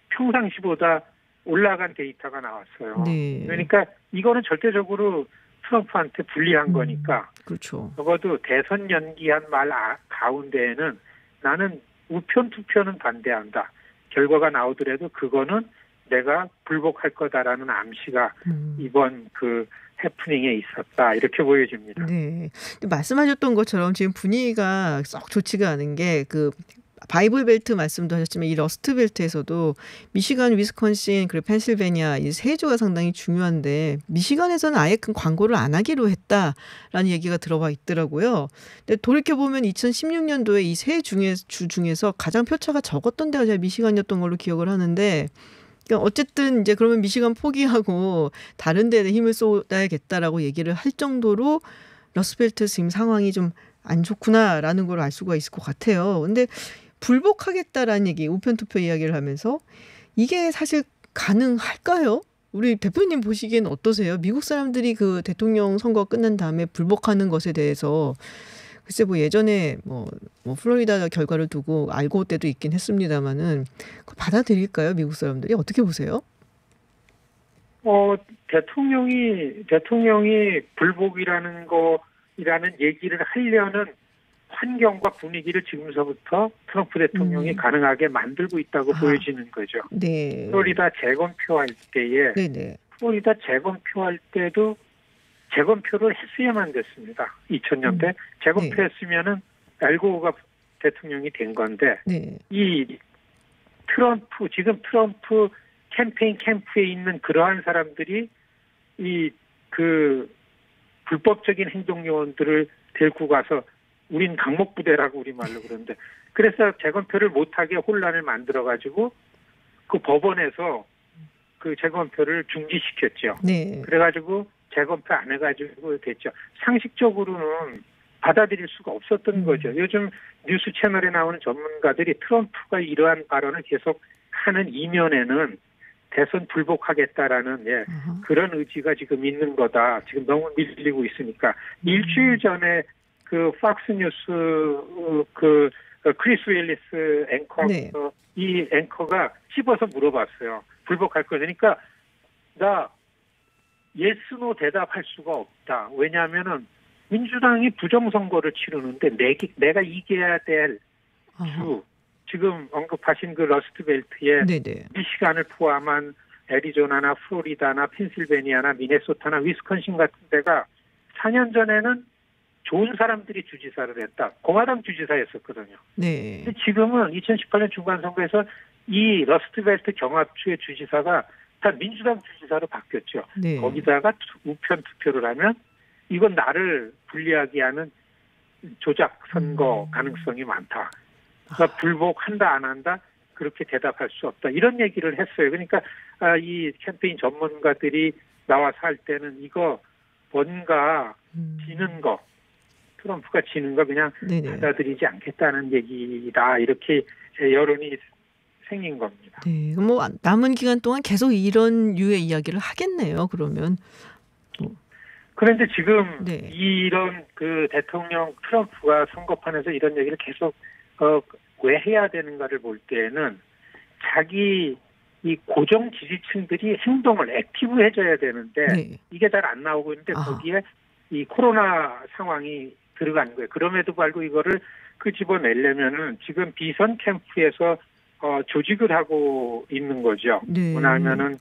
평상시보다 올라간 데이터가 나왔어요. 네. 그러니까 이거는 절대적으로 트럼프한테 불리한 거니까. 그렇죠. 적어도 대선 연기한 말 가운데에는 나는 우편 투표는 반대한다. 결과가 나오더라도 그거는 내가 불복할 거다라는 암시가 이번 해프닝에 있었다. 이렇게 보여집니다. 네. 말씀하셨던 것처럼 지금 분위기가 썩 좋지가 않은 게 바이블 벨트 말씀도 하셨지만 이 러스트 벨트에서도 미시간, 위스콘신, 그리고 펜실베니아 이 세 주가 상당히 중요한데 미시간에서는 아예 큰 광고를 안 하기로 했다라는 얘기가 들어와 있더라고요. 근데 돌이켜 보면 2016년도에 이 세 주 중에서 가장 표차가 적었던 데가 제가 미시간이었던 걸로 기억을 하는데. 그러니까 어쨌든 이제 그러면 미시간 포기하고 다른 데에 힘을 쏟아야겠다라고 얘기를 할 정도로 러스트벨트 지금 상황이 좀 안 좋구나라는 걸 알 수가 있을 것 같아요. 근데 불복하겠다라는 얘기, 우편 투표 이야기를 하면서 이게 사실 가능할까요? 우리 대표님 보시기엔 어떠세요? 미국 사람들이 대통령 선거 끝난 다음에 불복하는 것에 대해서 글쎄 예전에 플로리다 결과를 두고 알고 올 때도 있긴 했습니다만은 받아들일까요? 미국 사람들이 어떻게 보세요? 대통령이 불복이라는 얘기를 하려는 환경과 분위기를 지금서부터 트럼프 대통령이 가능하게 만들고 있다고 보여지는 거죠. 네. 플로리다 재검표할 때에 네네. 플로리다 재검표할 때도 재검표를 했어야만 됐습니다. 2000년대 재검표했으면은 알고가 대통령이 된 건데 네. 이 지금 트럼프 캠페인 캠프에 있는 그러한 사람들이 불법적인 행동 요원들을 데리고 가서 우린 강목부대라고 우리말로 그러는데 그래서 재검표를 못하게 혼란을 만들어가지고 그 법원에서 그 재검표를 중지시켰죠. 네. 그래가지고 재검표 안 해가지고 됐죠. 상식적으로는 받아들일 수가 없었던 거죠. 요즘 뉴스 채널에 나오는 전문가들이 트럼프가 이러한 발언을 계속 하는 이면에는 대선 불복하겠다라는 그런 의지가 지금 있는 거다. 지금 너무 밀리고 있으니까. 일주일 전에 팍스뉴스 크리스 윌리스 앵커 네. 이 앵커가 씹어서 물어봤어요. 불복할 거 그러니까 나 예스노 대답할 수가 없다. 왜냐하면은 민주당이 부정선거를 치르는데 내가 이겨야 될 주 지금 언급하신 러스트벨트의 네네. 미시간을 포함한 애리조나나 플로리다나 펜실베니아나 미네소타나 위스콘신 같은 데가 4년 전에는 좋은 사람들이 주지사를 했다. 공화당 주지사였었거든요. 네. 근데 지금은 2018년 중간선거에서 이 러스트벨트 경합주의 주지사가 다 민주당 주지사로 바뀌었죠. 네. 거기다가 우편 투표를 하면 이건 나를 불리하게 하는 조작 선거 가능성이 많다. 그러니까 불복한다 안 한다 그렇게 대답할 수 없다. 이런 얘기를 했어요. 그러니까 이 캠페인 전문가들이 나와서 할 때는 이거 뭔가 지는 거 트럼프가 지는 거 그냥 네네. 받아들이지 않겠다는 얘기다. 이렇게 여론이 생긴 겁니다. 네, 남은 기간 동안 계속 이런 류의 이야기를 하겠네요. 그러면 그런데 지금 네. 이런 그 대통령 트럼프가 선거판에서 이런 얘기를 계속 왜 해야 되는가를 볼 때에는 자기 이 고정 지지층들이 행동을 액티브해져야 되는데 네. 이게 잘 안 나오고 있는데 거기에 이 코로나 상황이 들어간 거예요. 그럼에도 불구하고 이거를 끄집어내려면은 지금 비선 캠프에서 조직을 하고 있는 거죠. 네. 뭐냐면은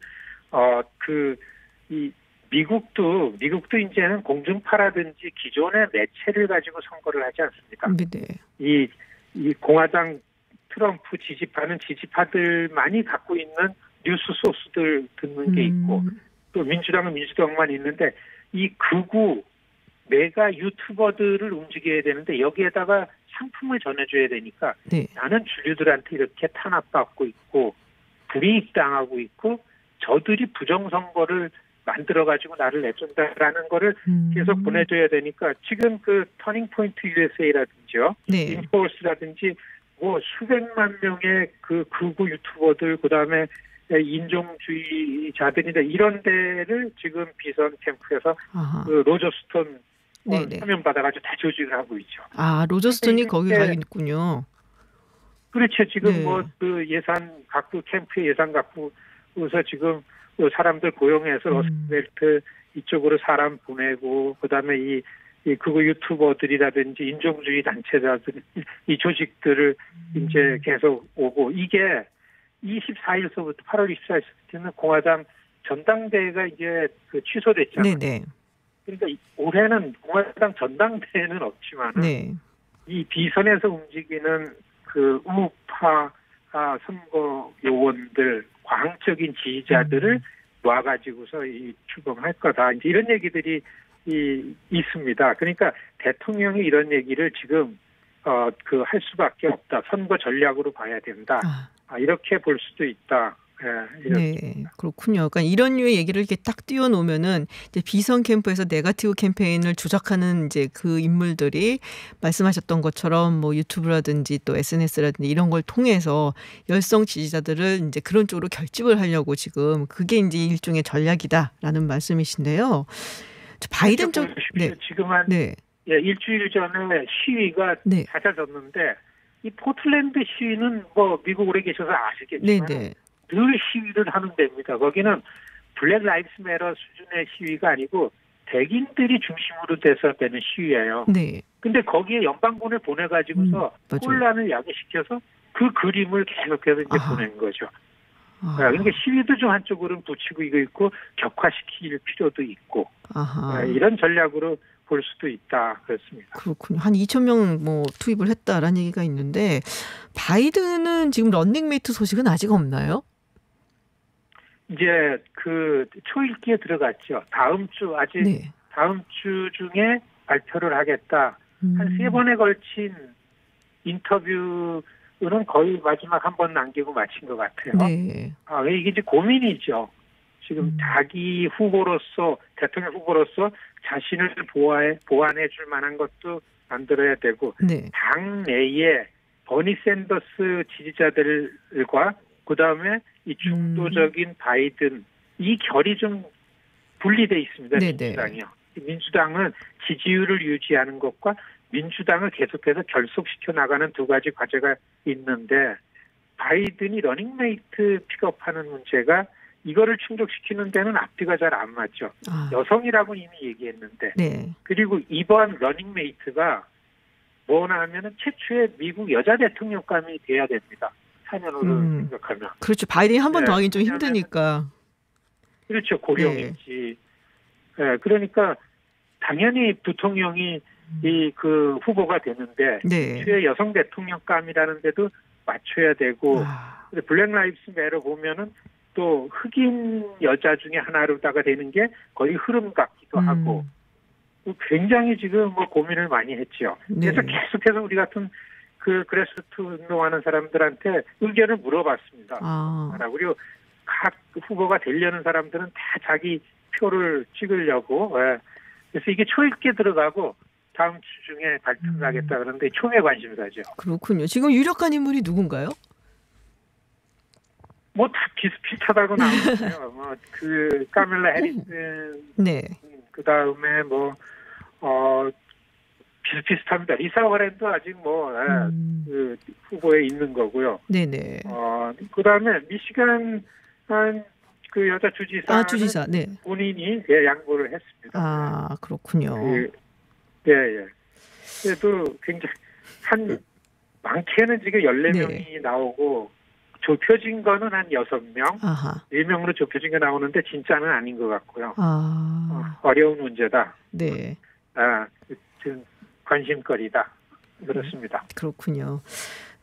이 미국도 이제는 공중파라든지 기존의 매체를 가지고 선거를 하지 않습니까? 네. 이 공화당 트럼프 지지파는 지지파들만이 갖고 있는 뉴스 소스들 듣는 게 있고 또 민주당은 민주당만 있는데 이 극우 메가 유튜버들을 움직여야 되는데 여기에다가 상품을 전해줘야 되니까 네. 나는 주류들한테 이렇게 탄압받고 있고 불이익당하고 있고 저들이 부정선거를 만들어가지고 나를 내준다라는 거를 계속 보내줘야 되니까 지금 그 터닝포인트 USA라든지요. 네. 인포스라든지 뭐 수백만 명의 그 극우 유튜버들 그다음에 인종주의자들인데 이런 데를 지금 비선 캠프에서 그 로저 스톤 화면 받아가지고 다 조직을 하고 있죠. 아, 로저 스톤이 거기 가 있군요. 그렇죠. 지금 네. 뭐 그 예산 각국 캠프의 예산 갖고서 지금 사람들 고용해서 러스트벨트 이쪽으로 사람 보내고 그다음에 이 극우 유튜버들이라든지 인종주의 단체자들 이 조직들을 이제 계속 오고 이게 24일서부터 8월 24일서부터는 공화당 전당대회가 이제 그 취소됐잖아요. 네네. 그러니까 올해는 공화당 전당대회는 없지만은 네. 이 비선에서 움직이는 그 우파 선거 요원들 광적인 지지자들을 놔가지고서 이 출범할 거다. 이제 이런 얘기들이 있습니다. 그러니까 대통령이 이런 얘기를 지금 그 할 수밖에 없다. 선거 전략으로 봐야 된다. 이렇게 볼 수도 있다. 네, 그렇군요. 그러니까 이런 류의 얘기를 이렇게 딱 띄워놓으면은 이제 비선 캠프에서 네거티브 캠페인을 조작하는 이제 그 인물들이 말씀하셨던 것처럼 뭐 유튜브라든지 또 SNS라든지 이런 걸 통해서 열성 지지자들을 이제 그런 쪽으로 결집을 하려고 지금 그게 이제 일종의 전략이다라는 말씀이신데요. 바이든 쪽, 네. 지금 한 일주일 전에 시위가 잦아졌는데 이 포틀랜드 시위는 뭐 미국 오래 계셔서 아시겠지만. 늘 시위를 하는 데입니다. 거기는 블랙 라이브스 매터 수준의 시위가 아니고 백인들이 중심으로 돼서 되는 시위예요. 네. 근데 거기에 연방군을 보내가지고서 혼란을 야기시켜서 그 그림을 계속해서 이제 보낸 거죠. 그러니까 시위도 좀 한쪽으로는 붙이고 이거 있고 격화시킬 필요도 있고 이런 전략으로 볼 수도 있다 그렇습니다. 그렇군요. 한 2,000명 뭐 투입을 했다라는 얘기가 있는데 바이든은 지금 런닝메이트 소식은 아직 없나요? 이제 그 초읽기에 들어갔죠. 다음 주 다음 주 중에 발표를 하겠다. 한 3번에 걸친 인터뷰는 거의 마지막 한 번 남기고 마친 것 같아요. 네. 이게 이제 고민이죠. 지금 자기 후보로서 대통령 후보로서 자신을 보완해 줄 만한 것도 만들어야 되고 당 내에 버니 샌더스 지지자들과 그다음에 이 중도적인 바이든 이 결이 좀 분리돼 있습니다. 민주당이요. 민주당은 지지율을 유지하는 것과 민주당을 계속해서 결속시켜 나가는 두 가지 과제가 있는데 바이든이 러닝메이트 픽업하는 문제가 이거를 충족시키는 데는 앞뒤가 잘 안 맞죠. 여성이라고 이미 얘기했는데 그리고 이번 러닝메이트가 뭐나 하면은 최초의 미국 여자 대통령감이 돼야 됩니다. 4년 후를 생각하면. 그렇죠. 바이든이 한 번 더 하긴 좀 힘드니까. 그렇죠. 고령이지. 그러니까 당연히 부통령이 그 후보가 되는데 최초의 여성 대통령감이라는 데도 맞춰야 되고 블랙 라이브스 매터 보면은 또 흑인 여자 중에 하나로다가 되는 게 거의 흐름 같기도 하고 굉장히 지금 뭐 고민을 많이 했죠. 그래서 계속해서 우리 같은 그 그래스루트 운동하는 사람들한테 의견을 물어봤습니다. 그리고 각 후보가 되려는 사람들은 다 자기 표를 찍으려고 그래서 이게 초읽기에 들어가고 다음 주 중에 발표를 하겠다 그러는데 총회 관심사죠. 그렇군요. 지금 유력한 인물이 누군가요? 뭐 다 비슷비슷하다고 나오는데요. 뭐 그 카밀라 해리슨, 네. 그 다음에 뭐 비슷비슷합니다. 리사 워렌도 아직 뭐 그 후보에 있는 거고요. 네네. 그 다음에 미시간 그 여자 주지사, 네. 본인이 양보를 했습니다. 그렇군요. 예. 그래도 굉장히 많게는 지금 14명이 나오고 좁혀진 거는 한 6명, 4명으로 좁혀진 게 나오는데 진짜는 아닌 것 같고요. 어려운 문제다. 네. 지금 관심거리다. 그렇습니다. 그렇군요.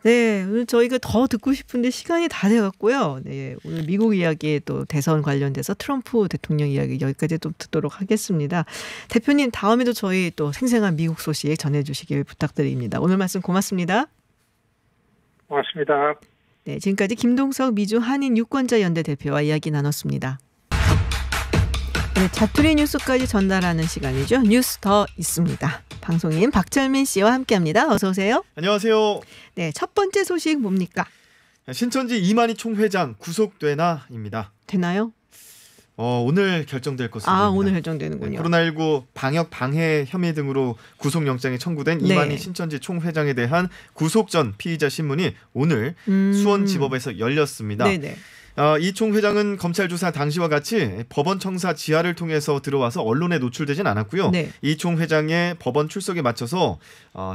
네, 오늘 저희가 더 듣고 싶은데 시간이 다 돼갔고요. 네, 오늘 미국 이야기 또 대선 관련돼서 트럼프 대통령 이야기 여기까지 또 듣도록 하겠습니다. 대표님 다음에도 저희 또 생생한 미국 소식 전해주시길 부탁드립니다. 오늘 말씀 고맙습니다. 고맙습니다. 네, 지금까지 김동석 미주 한인 유권자연대 대표와 이야기 나눴습니다. 네, 자투리 뉴스까지 전달하는 시간이죠. 뉴스 더 있습니다. 방송인 박철민 씨와 함께합니다. 어서 오세요. 안녕하세요. 네, 첫 번째 소식 뭡니까? 신천지 이만희 총회장 구속되나입니다. 되나요? 오늘 결정될 것으로 보입니다. 오늘 결정되는군요. 코로나19 방역 방해 혐의 등으로 구속영장이 청구된 이만희 신천지 총회장에 대한 구속 전 피의자 신문이 오늘 수원지법에서 열렸습니다. 네네. 이 총회장은 검찰 조사 당시와 같이 법원 청사 지하를 통해서 들어와서 언론에 노출되진 않았고요. 네. 이 총회장의 법원 출석에 맞춰서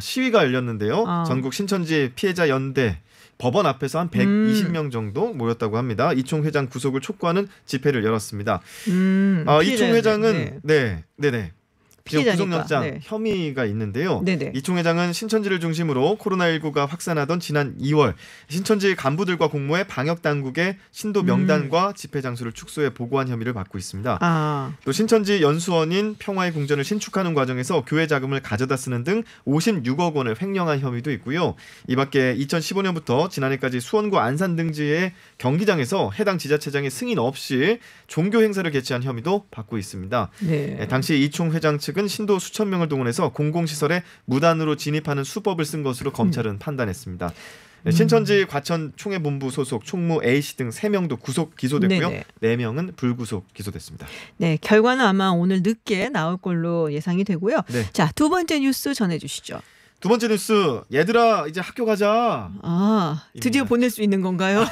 시위가 열렸는데요. 전국 신천지 피해자 연대 법원 앞에서 한 120명 정도 모였다고 합니다. 이 총회장 구속을 촉구하는 집회를 열었습니다. 이 총회장은 네네. 구속영장 혐의가 있는데요. 네네. 이 총회장은 신천지를 중심으로 코로나19가 확산하던 지난 2월 신천지 간부들과 공모해 방역당국의 신도 명단과 집회 장소를 축소해 보고한 혐의를 받고 있습니다. 또 신천지 연수원인 평화의 궁전을 신축하는 과정에서 교회 자금을 가져다 쓰는 등 56억 원을 횡령한 혐의도 있고요. 이 밖에 2015년부터 지난해까지 수원구 안산 등지의 경기장에서 해당 지자체장의 승인 없이 종교 행사를 개최한 혐의도 받고 있습니다. 네. 당시 이 총회장 측은 신도 수천 명을 동원해서 공공시설에 무단으로 진입하는 수법을 쓴 것으로 검찰은 판단했습니다. 신천지 과천 총회본부 소속 총무 A씨 등 3명도 구속 기소됐고요. 4명은 불구속 기소됐습니다. 네, 결과는 아마 오늘 늦게 나올 걸로 예상이 되고요. 네. 자, 두 번째 뉴스 전해주시죠. 두 번째 뉴스, 얘들아 이제 학교 가자. 드디어 보낼 수 있는 건가요?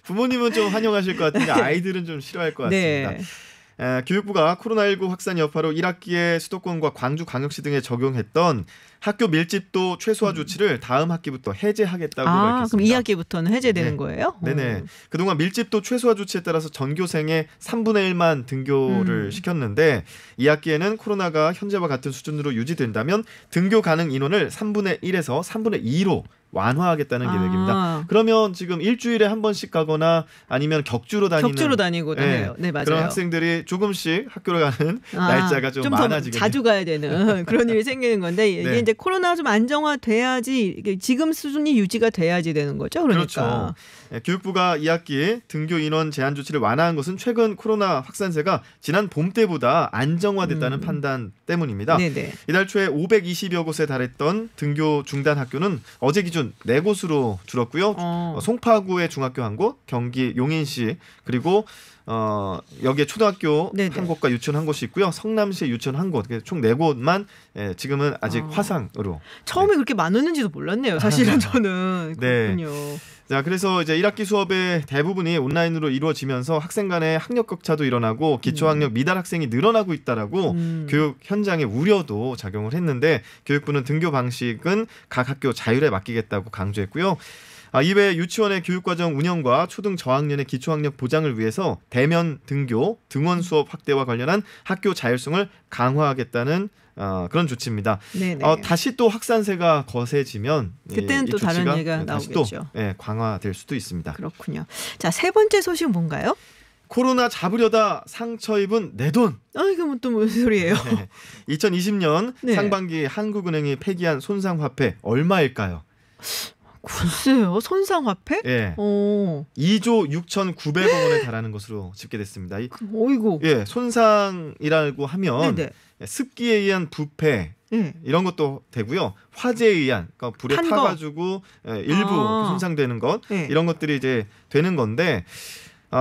부모님은 좀 환영하실 것 같은데 아이들은 좀 싫어할 것 같습니다. 네. 교육부가 코로나19 확산 여파로 1학기에 수도권과 광주광역시 등에 적용했던 학교 밀집도 최소화 조치를 다음 학기부터 해제하겠다고 밝혔습니다. 그럼 2학기부터는 해제되는 거예요? 네네. 그동안 밀집도 최소화 조치에 따라서 전교생의 3분의 1만 등교를 시켰는데 2학기에는 코로나가 현재와 같은 수준으로 유지된다면 등교 가능 인원을 3분의 1에서 3분의 2로 완화하겠다는 계획입니다. 그러면 지금 일주일에 한 번씩 가거나 아니면 격주로 다니고 해요. 네, 맞아요. 그런 학생들이 조금씩 학교를 가는 날짜가 좀 많아지겠네요. 자주 가야 되는 그런 일이 생기는 건데 이게 이제 코로나가 좀 안정화돼야지 지금 수준이 유지가 돼야지 되는 거죠. 그러니까. 그렇죠. 교육부가 2학기 등교 인원 제한 조치를 완화한 것은 최근 코로나 확산세가 지난 봄 때보다 안정화됐다는 판단 때문입니다. 네네. 이달 초에 520여 곳에 달했던 등교 중단 학교는 어제 기준 4곳으로 줄었고요. 송파구의 중학교 1곳, 경기 용인시 그리고 여기에 초등학교 1곳과 유치원 1곳이 있고요. 성남시에 유치원 1곳, 총 4곳만 지금은 아직 화상으로. 처음에 그렇게 많았는지도 몰랐네요. 사실은 저는. 그렇군요. 자, 그래서 이제 1학기 수업의 대부분이 온라인으로 이루어지면서 학생 간의 학력 격차도 일어나고 기초학력 미달 학생이 늘어나고 있다라고 교육 현장의 우려도 작용을 했는데 교육부는 등교 방식은 각 학교 자율에 맡기겠다고 강조했고요. 이외에 유치원의 교육과정 운영과 초등 저학년의 기초학력 보장을 위해서 대면 등교, 등원 수업 확대와 관련한 학교 자율성을 강화하겠다는 그런 조치입니다. 다시 또 확산세가 거세지면 그때는 또 다른 얘기가 나오겠죠. 강화될 수도 있습니다. 그렇군요. 자, 세 번째 소식 뭔가요? 코로나 잡으려다 상처 입은 내 돈. 이거 또 무슨 소리예요? 2020년 상반기 한국은행이 폐기한 손상화폐 얼마일까요? 글쎄요. 손상화폐? 예. 2조 6,900억 원에 달하는 것으로 집계됐습니다. 어이구. 예, 손상이라고 하면 네네. 습기에 의한 부패 네. 이런 것도 되고요. 화재에 의한 그러니까 불에 타가지고 일부 손상되는 것 네. 이런 것들이 이제 되는 건데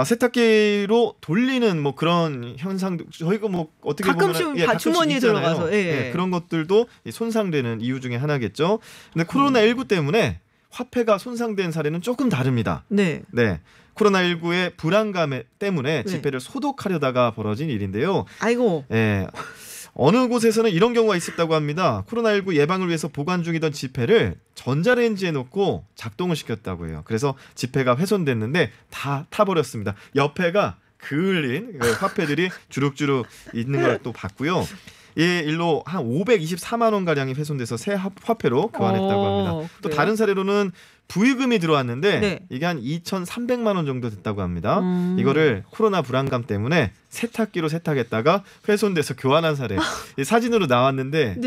세탁기로 돌리는 뭐 그런 현상도 저희가 뭐 어떻게 가끔씩 보면 주머니에 들어가서 그런 것들도 손상되는 이유 중에 하나겠죠. 근데 코로나19 때문에 화폐가 손상된 사례는 조금 다릅니다. 네. 네. 코로나19의 불안감 때문에 네. 지폐를 소독하려다가 벌어진 일인데요. 아이고. 예. 어느 곳에서는 이런 경우가 있었다고 합니다. 코로나19 예방을 위해서 보관 중이던 지폐를 전자레인지에 넣고 작동을 시켰다고 해요. 그래서 지폐가 훼손됐는데 다 타버렸습니다. 옆에가 그을린 화폐들이 주룩주룩 있는 걸 또 봤고요. 이 일로 한 524만 원 가량이 훼손돼서 새 화폐로 교환했다고 합니다. 또 그래요? 다른 사례로는 부의금이 들어왔는데 네. 이게 한 2,300만 원 정도 됐다고 합니다. 이거를 코로나 불안감 때문에 세탁기로 세탁했다가 훼손돼서 교환한 사례. 이 사진으로 나왔는데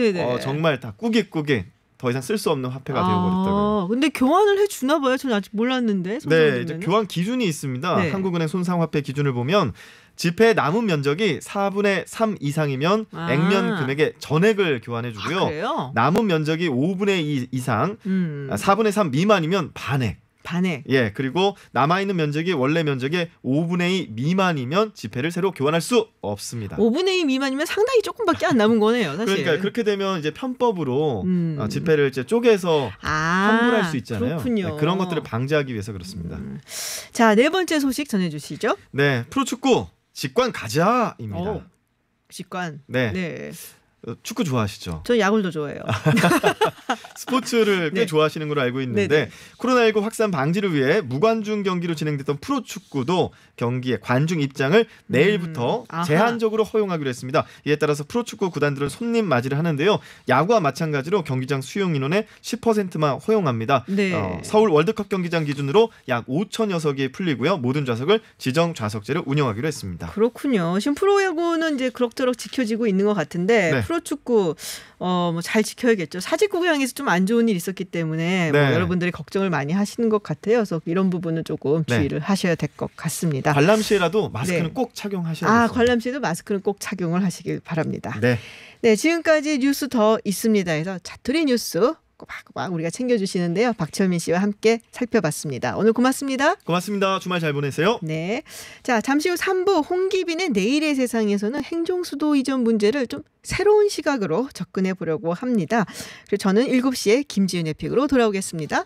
정말 다 꾸깃꾸깃 더 이상 쓸 수 없는 화폐가 되어버렸다고요. 근데 교환을 해주나 봐요. 저는 아직 몰랐는데. 네, 이제 교환 기준이 있습니다. 네. 한국은행 손상화폐 기준을 보면 지폐 남은 면적이 4분의 3 이상이면 액면 금액의 전액을 교환해주고요. 그래요? 남은 면적이 5분의 2 이상, 4분의 3 미만이면 반액. 예, 그리고 남아있는 면적이 원래 면적의 5분의 2 미만이면 지폐를 새로 교환할 수 없습니다. 5분의 2 미만이면 상당히 조금밖에 안 남은 거네요, 사실. 그러니까 그렇게 되면 이제 편법으로 지폐를 이제 쪼개서 환불할 수 있잖아요. 그렇군요. 네, 그런 것들을 방지하기 위해서 그렇습니다. 자, 네 번째 소식 전해주시죠. 네, 프로축구 직관 가자입니다. 직관. 네. 축구 좋아하시죠? 저 야구도 좋아해요. 스포츠를 꽤 좋아하시는 걸로 알고 있는데 코로나19 확산 방지를 위해 무관중 경기로 진행됐던 프로축구도 경기의 관중 입장을 내일부터 제한적으로 허용하기로 했습니다. 이에 따라서 프로축구 구단들은 손님 맞이를 하는데요. 야구와 마찬가지로 경기장 수용 인원의 10%만 허용합니다. 네. 서울 월드컵 경기장 기준으로 약 5천여 석이 풀리고요. 모든 좌석을 지정 좌석제로 운영하기로 했습니다. 그렇군요. 지금 프로야구는 이제 그럭저럭 지켜지고 있는 것 같은데 프로축구 뭐 잘 지켜야겠죠. 사직구 향해서 좀 안 좋은 일이 있었기 때문에 뭐 여러분들이 걱정을 많이 하시는 것 같아요. 그래서 이런 부분은 조금 주의를 하셔야 될 것 같습니다. 관람 시에라도 마스크는 꼭 착용하셔야 돼요. 관람 시에도 마스크는 꼭 착용을 하시길 바랍니다. 네, 지금까지 뉴스 더 있습니다. 해서 자투리 뉴스 꼬박꼬박 우리가 챙겨주시는데요. 박철민 씨와 함께 살펴봤습니다. 오늘 고맙습니다. 고맙습니다. 주말 잘 보내세요. 네. 자, 잠시 후 3부 홍기빈의 내일의 세상에서는 행정수도 이전 문제를 좀 새로운 시각으로 접근해 보려고 합니다. 그리고 저는 7시에 김지윤의 픽으로 돌아오겠습니다.